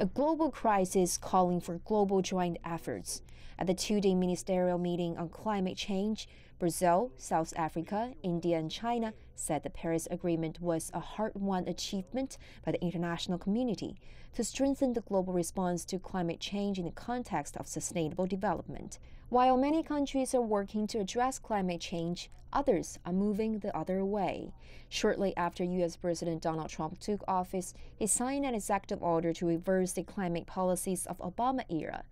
a global crisis calling for global joint efforts. At the two-day ministerial meeting on climate change, Brazil, South Africa, India, and China said the Paris Agreement was a hard-won achievement by the international community to strengthen the global response to climate change in the context of sustainable development. While many countries are working to address climate change, others are moving the other way. Shortly after U.S. President Donald Trump took office, he signed an executive order to reverse the climate policies of Obama era.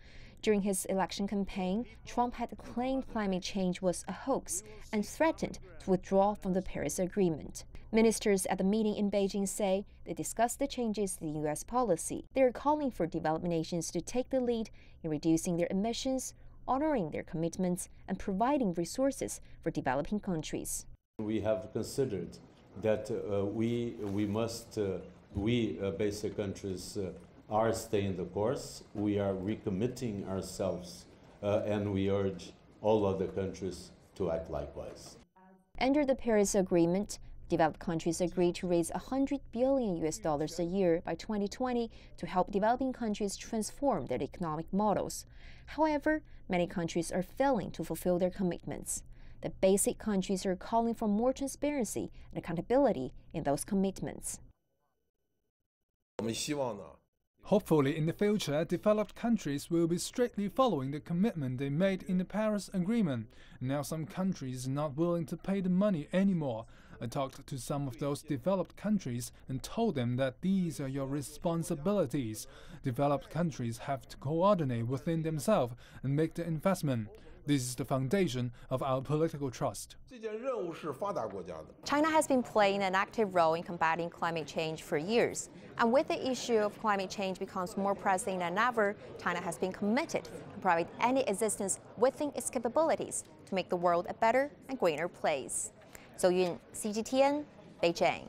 During his election campaign, Trump had claimed climate change was a hoax and threatened to withdraw from the Paris Agreement. Ministers at the meeting in Beijing say they discussed the changes to the U.S. policy. They are calling for developed nations to take the lead in reducing their emissions, honoring their commitments, and providing resources for developing countries. We have considered that basic countries are staying the course. We are recommitting ourselves, and we urge all other countries to act likewise. Under the Paris Agreement, developed countries agreed to raise $100 billion a year by 2020 to help developing countries transform their economic models. However, many countries are failing to fulfill their commitments. The basic countries are calling for more transparency and accountability in those commitments. Hopefully, in the future, developed countries will be strictly following the commitment they made in the Paris Agreement. Now some countries are not willing to pay the money anymore. I talked to some of those developed countries and told them that these are your responsibilities. Developed countries have to coordinate within themselves and make the investment. This is the foundation of our political trust. China has been playing an active role in combating climate change for years. And with the issue of climate change becomes more pressing than ever, China has been committed to provide any assistance within its capabilities to make the world a better and greener place. So Yun, CGTN, Beijing.